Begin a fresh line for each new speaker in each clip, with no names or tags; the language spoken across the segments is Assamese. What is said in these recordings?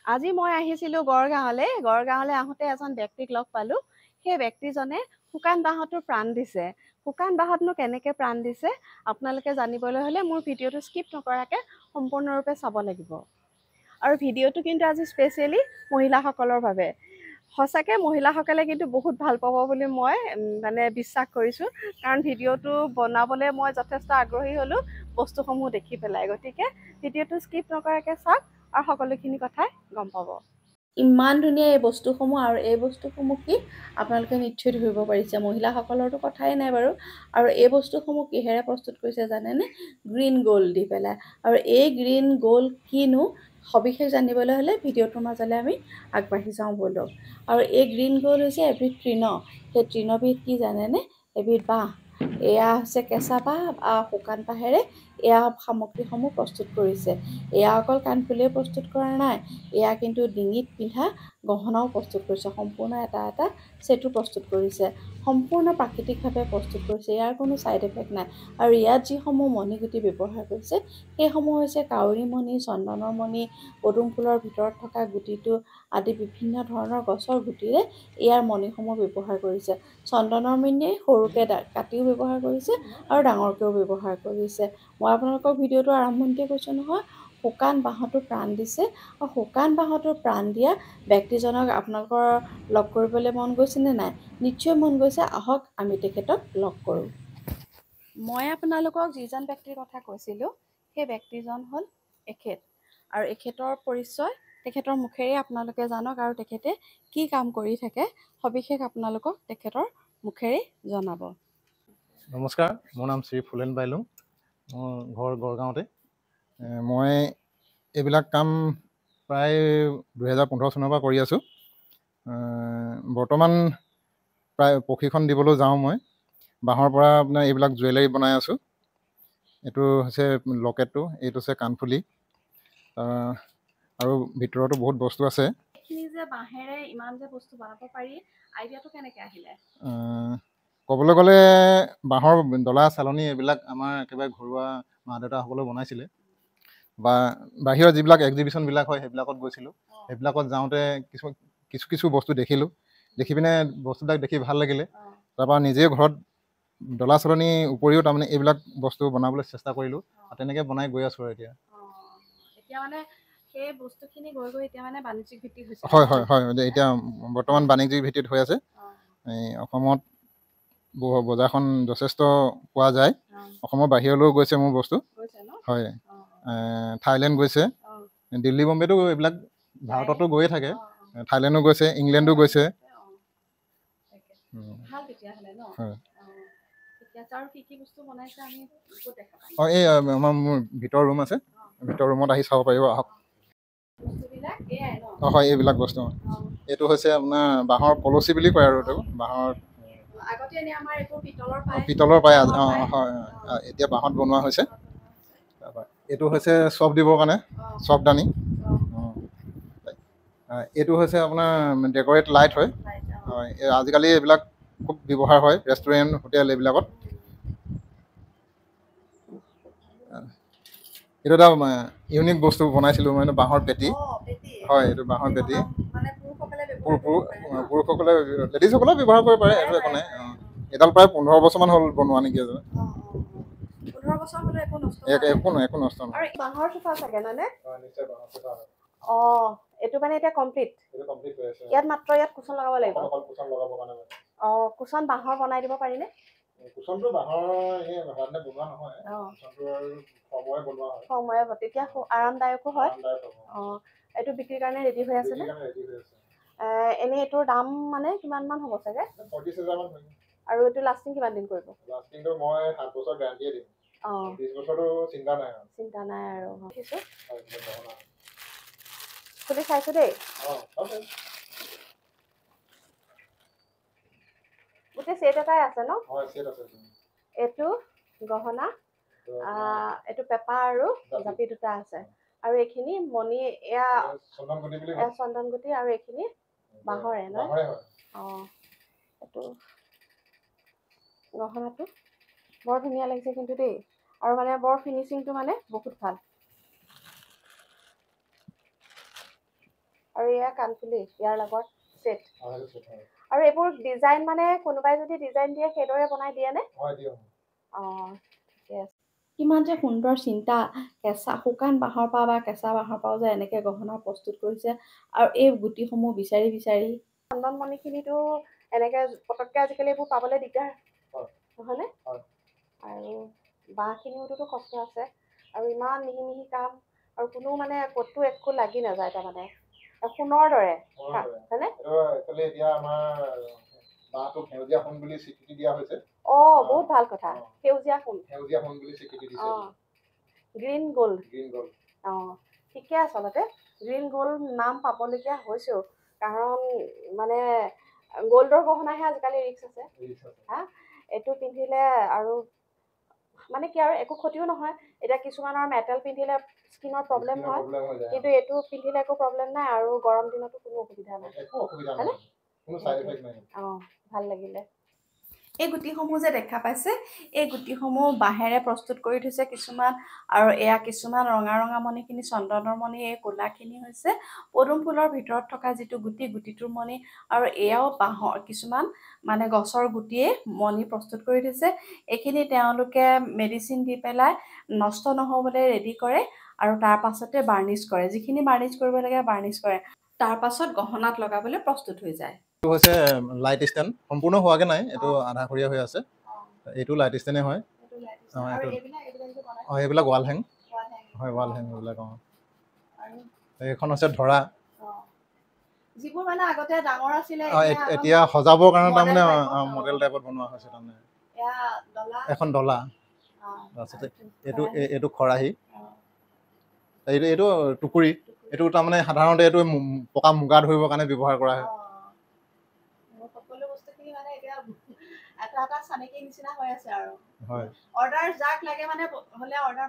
আজি মই আহিছিলোঁ গড়গাঁৱলৈ আহোঁতে এজন ব্যক্তিক লগ পালোঁ। সেই ব্যক্তিজনে শুকান বাঁহতো প্ৰাণ দিছে। শুকান বাঁহতনো কেনেকৈ প্ৰাণ দিছে আপোনালোকে জানিবলৈ হ'লে মোৰ ভিডিঅ'টো স্কিপ নকৰাকৈ সম্পূৰ্ণৰূপে চাব লাগিব। আৰু ভিডিঅ'টো কিন্তু আজি স্পেচিয়েলি মহিলাসকলৰ বাবে। সঁচাকৈ মহিলাসকলে কিন্তু বহুত ভাল পাব বুলি মই বিশ্বাস কৰিছোঁ, কাৰণ ভিডিঅ'টো বনাবলৈ মই যথেষ্ট আগ্ৰহী হ'লোঁ বস্তুসমূহ দেখি পেলাই। গতিকে ভিডিঅ'টো স্কিপ নকৰাকৈ চাওক আৰু সকলোখিনি কথাই গম পাব। ইমান ধুনীয়া এই বস্তুসমূহ, আৰু এই বস্তুসমূহ কি আপোনালোকে নিশ্চয় ধৰিব পাৰিছে। মহিলাসকলৰতো কথাই নাই বাৰু। আৰু এই বস্তুসমূহ কিহেৰে প্ৰস্তুত কৰিছে জানেনে? গ্ৰীণ গ'ল্ড দি পেলাই। আৰু এই গ্ৰীণ গ'ল্ড কিনো সবিশেষ জানিবলৈ হ'লে ভিডিঅ'টোৰ মাজলৈ আমি আগবাঢ়ি যাওঁ ব'লক। আৰু এই গ্ৰীণ গ'ল্ড হৈছে এবিধ তৃণ। সেই তৃণবিধ কি জানেনে? এবিধ বাঁহ। এয়া হৈছে কেঁচা বাঁহ বা শুকান বাঁহেৰে এয়া সামগ্ৰীসমূহ প্ৰস্তুত কৰিছে। এয়া অকল কাণফুলিয়ে প্ৰস্তুত কৰা নাই, এয়া কিন্তু ডিঙিত পিন্ধা গহনাও প্ৰস্তুত কৰিছে। সম্পূৰ্ণ এটা এটা ছেটো প্ৰস্তুত কৰিছে। সম্পূৰ্ণ প্ৰাকৃতিকভাৱে প্ৰস্তুত কৰিছে। ইয়াৰ কোনো ছাইড এফেক্ট নাই। আৰু ইয়াত যিসমূহ মণিগুটি ব্যৱহাৰ কৰিছে সেইসমূহ হৈছে কাউৰী মণি, চন্দনৰ মণি, পদুম ফুলৰ ভিতৰত থকা গুটিটো আদি বিভিন্ন ধৰণৰ গছৰ গুটিৰে ইয়াৰ মণিসমূহ ব্যৱহাৰ কৰিছে। চন্দনৰ মণি সৰুকৈ কাটিও ব্যৱহাৰ কৰিছে আৰু ডাঙৰকৈও ব্যৱহাৰ কৰিছে। মই আপোনালোকক ভিডিঅ'টো আৰম্ভণিতে কৈছোঁ নহয়, শুকান বাঁহতো প্ৰাণ দিছে। আৰু শুকান বাঁহতো প্ৰাণ দিয়া ব্যক্তিজনক আপোনালোকৰ লগ কৰিবলৈ মন গৈছেনে নাই? নিশ্চয় মন গৈছে। আহক আমি তেখেতক লগ কৰোঁ। মই আপোনালোকক যিজন ব্যক্তিৰ কথা কৈছিলোঁ সেই ব্যক্তিজন হ'ল এখেত। আৰু এখেতৰ পৰিচয় তেখেতৰ মুখেৰে আপোনালোকে জানক, আৰু তেখেতে কি কাম কৰি থাকে সবিশেষ আপোনালোকক তেখেতৰ মুখেৰে জনাব।
নমস্কাৰ, মোৰ নাম শ্ৰী ফুলেন বাইলুং। মোৰ ঘৰ গড়গাঁৱতে। মই এইবিলাক কাম প্ৰায় 2015 চনৰ পৰা কৰি আছোঁ। বৰ্তমান প্ৰায় প্ৰশিক্ষণ দিবলৈ যাওঁ মই। বাঁহৰ পৰা আপোনাৰ এইবিলাক জুৱেলাৰী বনাই আছোঁ। এইটো হৈছে লকেটটো, এইটো হৈছে কাণফুলি, আৰু ভিতৰতো বহুত বস্তু আছে।
এইখিনি যে বাঁহেৰে ইমান যে বস্তু বনাব পাৰি, আইডিয়াটো কেনেকৈ আহিলে?
ক'বলৈ গ'লে বাঁহৰ ডলা চালনী এইবিলাক আমাৰ একেবাৰে ঘৰুৱা মা দেউতাসকলেও বনাইছিলে। বা বাহিৰৰ যিবিলাক এক্সিবিশ্যনবিলাক হয় সেইবিলাকত গৈছিলোঁ। সেইবিলাকত যাওঁতে কিছু বস্তু দেখিলোঁ। দেখি পিনে বস্তুবিলাক দেখি ভাল লাগিলে। তাৰপৰা নিজেই ঘৰত ডলা চালনী উপৰিও তাৰমানে এইবিলাক বস্তু বনাবলৈ চেষ্টা কৰিলোঁ, আৰু তেনেকৈ বনাই গৈ আছোঁ আৰু এতিয়া।
এতিয়া মানে সেই বস্তুখিনি গৈ এতিয়া মানে বাণিজ্যিক ভিত্তিত হৈছে।
হয় হয় হয়, এতিয়া বৰ্তমান বাণিজ্যিক ভিত্তিত হৈ আছে। এই অসমত বজাৰখন যথেষ্ট পোৱা যায়। অসমৰ বাহিৰলৈও গৈছে মোৰ বস্তু। হয়, থাইলেণ্ড গৈছে, দিল্লী বম্বেতো এইবিলাক ভাৰততো গৈয়ে থাকে। থাইলেণ্ডো গৈছে, ইংলেণ্ডো গৈছে। হয়, এই আমাৰ মোৰ ভিতৰ ৰুম আছে, ভিতৰ ৰুমত আহি চাব পাৰিব, আহক। হয়, এইবিলাক বস্তু। এইটো হৈছে আপোনাৰ বাঁহৰ কলচী বুলি কয়, আৰু এইটো বাঁহৰ পিতলৰ পায়। হয়, এতিয়া বাঁহত বনোৱা হৈছে। তাৰপৰা এইটো হৈছে চপ দিবৰ কাৰণে, চপদানি। এইটো হৈছে আপোনাৰ ডেক'ৰেট লাইট হয়। হয়, আজিকালি এইবিলাক খুব ব্যৱহাৰ হয় ৰেষ্টুৰেণ্ট, হোটেল এইবিলাকত। এইটো এটা ইউনিক বস্তু বনাইছিলোঁ মই, বাঁহৰ পেটি। হয়, এইটো বাঁহৰ পেটি। পুৰুষসকলে, লেডিজসকলেও ব্যৱহাৰ কৰিব পাৰে, এইটো একো নাই। এডাল প্ৰায় 15 বছৰমান হ'ল বনোৱা নেকি।
15 বছৰ হ'লে একো নষ্ট
নহয়, একো নষ্ট নহয়।
আৰু বাঁহৰ চোফা চাগে নহয়নে?
নিশ্চয় বাঁহৰ চোফা হয়।
এইটো মানে এতিয়া কমপ্লিট। ইয়াত মাত্ৰ কুচন লগাব লাগিব। কুচন লগাবৰ কাৰণে। কুচন বাঁহৰ বনাই দিব পাৰিনে?
কুচনটো বাঁহৰ বনোৱা নহয়। কুচনটো আৰু ফৰ্মৰে বনোৱা হয়।
ফৰ্মৰে, তেতিয়া আৰামদায়কো হয়। এইটো বিক্ৰীৰ কাৰণে ৰেডি হৈ আছে নে? এনেই এইটোৰ দাম মানে কিমান মান হ'ব চাগে?
35,000 মান হয়।
আৰু এইটো লাষ্টিং কিমান দিন কৰিব?
লাষ্টিংটো মই 7 বছৰ গেৰাণ্টিয়ে দিম। 20 বছৰটো চিন্তা নাই আৰু।
খুলি চাইছো দেই। গোটেই ছেট এটাই আছে ন?
হয়, ছেট আছে।
এইটো গহনা, এইটো পেপা আৰু জাপি দুটা আছে। আৰু এইখিনি মণি, এয়া চন্দনগুটি, আৰু এইখিনি বাঁহৰে নহয়? এইটো গহনাটো বৰ ধুনীয়া লাগিছে কিন্তু দেই। আৰু মানে বৰ ফিনিচিংটো মানে বহুত ভাল। এয়া কাণফুলি ইয়াৰ লগত সেট আৰু এইবোৰ ডিজাইন মানে কোনোবাই যদি ডিজাইন দিয়ে সেইদৰে বনাই দিয়ে নে ঠিকে আছে কিমান যে সুন্দৰ চিন্তা কেঁচা শুকান বাঁহৰ পৰা বা কেঁচা বাঁহৰ পৰাও যে এনেকে গহনা প্ৰস্তুত কৰিছে আৰু এই গুটিসমূহ বিচাৰি বিচাৰি চন্দনমণিখিনিতো এনেকে পটককে আজিকালি এইবোৰ পাবলৈ দিগদাৰ নহয়নে আৰু বাঁহখিনিওতো কষ্ট আছে আৰু ইমান মিহি মিহি কাম আৰু কোনো মানে ক'তো একো লাগি নাযায় তাৰমানে সোণৰ দৰে হয়নে
এতিয়া আমাৰ বাঁহটো সেউজীয়া সোণ বুলি স্বীকৃতি দিয়া হৈছে
বহুত ভাল কথা সেউজীয়া সোণ
বুলি স্বীকৃতি দিছে
গ্ৰীণ গ'ল্ড ঠিকে আচলতে গ্ৰীণ গ'ল্ড নাম পাবলগীয়া হৈছেও কাৰণ মানে গ'ল্ডৰ গহনাহে আজিকালি ৰিক্স আছে হা এইটো পিন্ধিলে আৰু মানে কি আৰু একো ক্ষতিও নহয় এতিয়া কিছুমানৰ মেটেল পিন্ধিলে স্কিনৰ প্ৰব্লেম হয় কিন্তু এইটো পিন্ধিলে একো প্ৰব্লেম নাই আৰু গৰম দিনতো কোনো অসুবিধা নাই ভাল লাগিলে এই গুটিসমূহ যে দেখা পাইছে এই গুটিসমূহ বাঁহেৰে প্ৰস্তুত কৰি থৈছে কিছুমান আৰু এয়া কিছুমান ৰঙা ৰঙা মণিখিনি চন্দনৰ মণি এই ক'লাখিনি হৈছে পদুম ফুলৰ ভিতৰত থকা যিটো গুটিটোৰ মণি আৰু এয়াও বাঁহৰ কিছুমান মানে গছৰ গুটিয়ে মণি প্ৰস্তুত কৰি থৈছে এইখিনি তেওঁলোকে মেডিচিন দি পেলাই নষ্ট নহ'বলৈ ৰেডি কৰে আৰু তাৰ পাছতে বাৰ্নিছ কৰে যিখিনি বাৰ্নিছ কৰিব লাগে বাৰ্নিছ কৰে তাৰ পাছত গহনাত লগাবলৈ প্ৰস্তুত হৈ যায়
এইটো হৈছে লাইট ষ্টেণ্ড সম্পূৰ্ণ হোৱাগে নাই এইটো আধাখৰীয়া হৈ আছে এইটো লাইট ষ্টেণ্ডে হয় এইবিলাক ৱাল হেং হয় ৱাল হেং এইবিলাক এইখন হৈছে ধৰা
যিবোৰ মানে আগতে ডাঙৰ আছিলে
এতিয়া সজাবৰ কাৰণে তাৰমানে মডেল টাইপত বনোৱা হৈছে তাৰমানে এখন ডলা তাৰপিছতে এইটো খৰাহী এইটো টুকুৰি এইটো তাৰমানে সাধাৰণতে এইটো পকা মুগা ধৰিবৰ কাৰণে ব্যৱহাৰ কৰা হয়
সকলো বস্তুখিনি মানে এতিয়া এটা এটা চানেকি নিচিনা হৈ আছে আৰু হয় অৰ্ডাৰ যাক লাগে মানে হলে অৰ্ডাৰ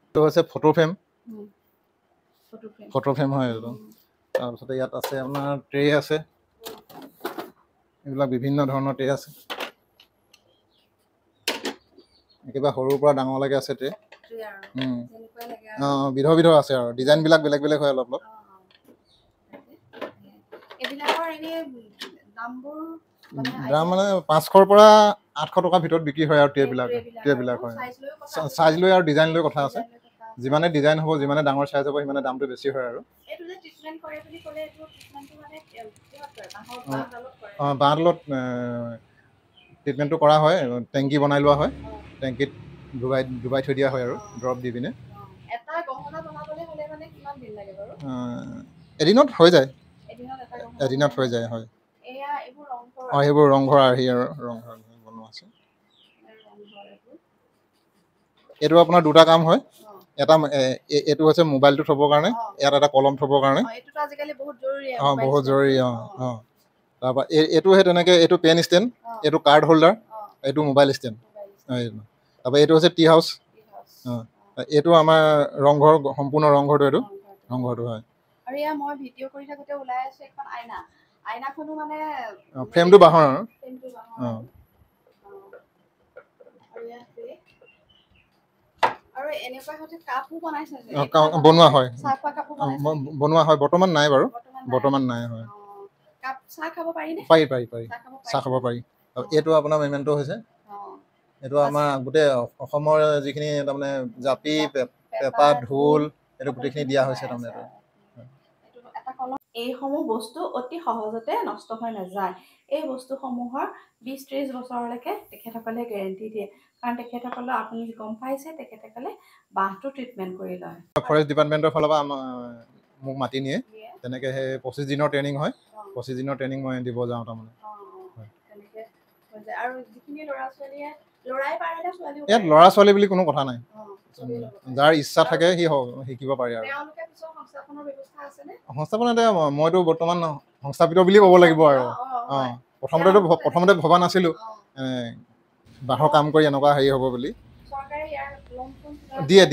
এইটো হৈছে ফটো ফ্ৰেম হয় এইটো তাৰপিছতে ইয়াত আছে আপোনাৰ ট্ৰে আছে এইবিলাক বিভিন্ন ধৰণৰ ট্ৰে আছে একেবাৰে সৰুৰ পৰা ডাঙৰলৈকে আছে ট্ৰে বিধৰ আছে আৰু ডিজাইনবিলাক বেলেগ বেলেগ হয় অলপ অলপ দাম মানে 500ৰ পৰা 800 টকাৰ ভিতৰত বিক্ৰী হয় আৰু ট্ৰেবিলাক হয় চাইজ লৈ আৰু ডিজাইন লৈ কথা আছে যিমানে ডিজাইন হ'ব যিমানে ডাঙৰ চাইজ হ'ব সিমানে দামটো বেছি হয় আৰু বাঁহডালত ট্ৰিটমেণ্টটো কৰা হয় টেংকি বনাই লোৱা হয় টেংকিত ডুবাই থৈ দিয়া হয় আৰু দৰৱ দি পিনে এদিনত হৈ যায় হয় সেইবোৰ ৰংঘৰ আৰ্হি আৰু ৰংঘৰ বনোৱা আছে এইটো আপোনাৰ দুটা কাম হয় এটা এইটো হৈছে মোবাইলটো থ'বৰ কাৰণে ইয়াত এটা কলম থ'বৰ কাৰণে বহুত জৰুৰী তাৰপৰা এইটোহে তেনেকৈ এইটো পেন ষ্টেণ্ড এইটো কাৰ্ড হোল্ডাৰ এইটো মোবাইল ষ্টেণ্ড তাৰপৰা এইটো হৈছে টি হাউচ এইটো আমাৰ ৰংঘৰ সম্পূৰ্ণ ৰংঘৰটো এইটো ৰংঘৰটো হয়
আৰু এয়া মই ভিডিঅ' কৰি থাকোঁতে ওলাই আছে এখন আইনাখনো মানে
ফ্ৰেমটো বাঁহৰ
আৰু এনেকুৱা হতে কাপো বনাইছে
বনোৱা হয় বৰ্তমান নাই বাৰু বৰ্তমান নাই হয়
কাপ চাহ খাব পাৰি
চাহ খাব পাৰি আৰু এইটো আপোনাৰ মেমেণ্টো হৈছে এইটো আমাৰ গোটেই অসমৰ যিখিনি তাৰমানে জাপি পেঁপা ঢোল এইটো গোটেইখিনি দিয়া হৈছে তাৰমানে
এইসমূহ বস্তু অতি সহজতে নষ্ট হৈ নাযায় এই বস্তুসমূহৰ 20-30 বছৰলৈকে তেখেতসকলে গেৰেণ্টি দিয়ে কাৰণ তেখেতসকলে আপুনি গম পাইছে তেখেতসকলে বাঁহটো ট্ৰিটমেণ্ট কৰি লয়
ফৰেষ্ট ডিপাৰ্টমেণ্টৰ ফালৰ পৰা মোক মাতি নিয়ে তেনেকৈ সেই 25 দিনৰ ট্ৰেইনিং হয় 25 দিনৰ ট্ৰেইনিং মই দিব যাওঁ তাৰমানে
আৰু যিখিনি ল'ৰা-ছোৱালীয়ে ল'ৰাই পাৰে নে ছোৱালীও
ইয়াত ল'ৰা-ছোৱালী বুলি কোনো কথা নাই যাৰ ইচ্ছা থাকে সি শিকিব পাৰে আৰু সংস্থাপন এতিয়া মইতো বৰ্তমান সংস্থাপিত বুলি ক'ব লাগিব আৰু প্ৰথমতে ভবা নাছিলোঁ বাঁহৰ কাম কৰি এনেকুৱা হেৰি হ'ব বুলি দিয়ে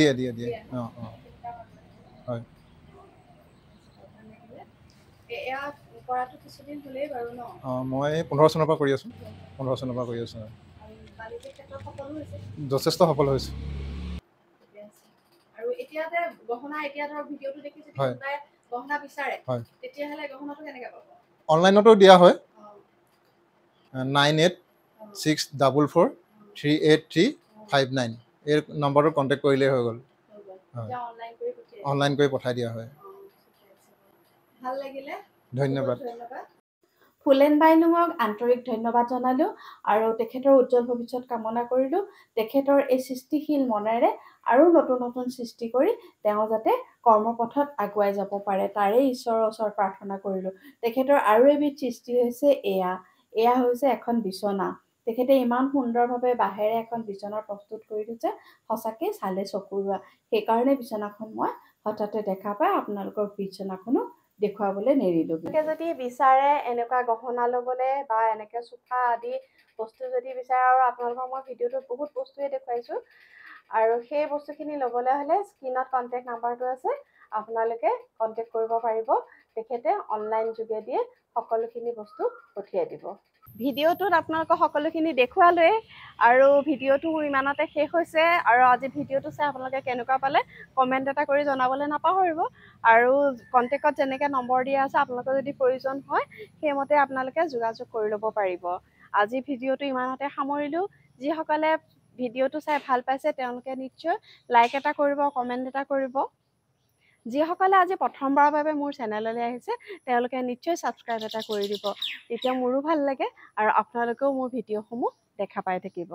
হয় মই 15 চনৰ পৰা কৰি আছোঁ যথেষ্ট সফল হৈছোঁ
ইয়াতে গহনা এতিয়া ধৰক ভিডিঅ'টো দেখি যদি
হয়।
কোনোবাই গহনা বিচাৰে
হয়।
তেতিয়াহ'লে গহনাটো কেনেকৈ পাব?
অনলাইনতো দিয়া হয়।
অঁ
9864438359 এই নম্বৰটোত কণ্টেক্ট কৰিলেই হৈ গ'ল। হয়।
এতিয়া অনলাইন কৰি পঠিয়াই
অনলাইন কৰি পঠাই দিয়া হয়।
ভাল লাগিলে,
ধন্যবাদ।
ধন্যবাদ। ফুলেন বাইনুঙক আন্তৰিক ধন্যবাদ জনালোঁ আৰু তেখেতৰ উজ্জ্বল ভৱিষ্যত কামনা কৰিলোঁ। তেখেতৰ এই সৃষ্টিশীল মনেৰে আৰু নতুন নতুন সৃষ্টি কৰি তেওঁ যাতে কৰ্মপথত আগুৱাই যাব পাৰে তাৰে ঈশ্বৰৰ ওচৰত প্ৰাৰ্থনা কৰিলোঁ। তেখেতৰ আৰু এবিধ সৃষ্টি হৈছে এয়া হৈছে এখন বিচনা। তেখেতে ইমান সুন্দৰভাৱে বাঁহেৰে এখন বিচনা প্ৰস্তুত কৰি দিছে, সঁচাকৈ চালে চকুৰোৱা। সেইকাৰণে বিচনাখন মই হঠাতে দেখা পাই আপোনালোকৰ বিচনাখনো দেখুৱাবলৈ নেৰিলোঁ। যদি বিচাৰে এনেকুৱা গহনা ল'বলৈ বা এনেকৈ চোফা আদি বস্তু যদি বিচাৰে, আৰু আপোনালোকক মই ভিডিঅ'টোত বহুত বস্তুৱে দেখুৱাইছোঁ, আৰু সেই বস্তুখিনি ল'বলৈ হ'লে স্ক্ৰীণত কণ্টেক্ট নাম্বাৰটো আছে, আপোনালোকে কণ্টেক্ট কৰিব পাৰিব। তেখেতে অনলাইন যোগেদিয়ে সকলোখিনি বস্তু পঠিয়াই দিব। ভিডিঅ'টোত আপোনালোকক সকলোখিনি দেখুৱালোৱে, আৰু ভিডিঅ'টো মোৰ ইমানতে শেষ হৈছে। আৰু আজি ভিডিঅ'টো চাই আপোনালোকে কেনেকুৱা পালে কমেণ্ট এটা কৰি জনাবলৈ নাপাহৰিব। আৰু কণ্টেক্টত যেনেকৈ নম্বৰ দিয়া আছে, আপোনালোকৰ যদি প্ৰয়োজন হয় সেইমতে আপোনালোকে যোগাযোগ কৰি ল'ব পাৰিব। আজি ভিডিঅ'টো ইমানতে সামৰিলোঁ। যিসকলে ভিডিঅ'টো চাই ভাল পাইছে তেওঁলোকে নিশ্চয় লাইক এটা কৰিব, কমেণ্ট এটা কৰিব। যিসকলে আজি প্ৰথমবাৰৰ বাবে মোৰ চেনেললৈ আহিছে তেওঁলোকে নিশ্চয় ছাবস্ক্ৰাইব এটা কৰি দিব। তেতিয়া মোৰো ভাল লাগে আৰু আপোনালোকেও মোৰ ভিডিঅ'সমূহ দেখা পাই থাকিব।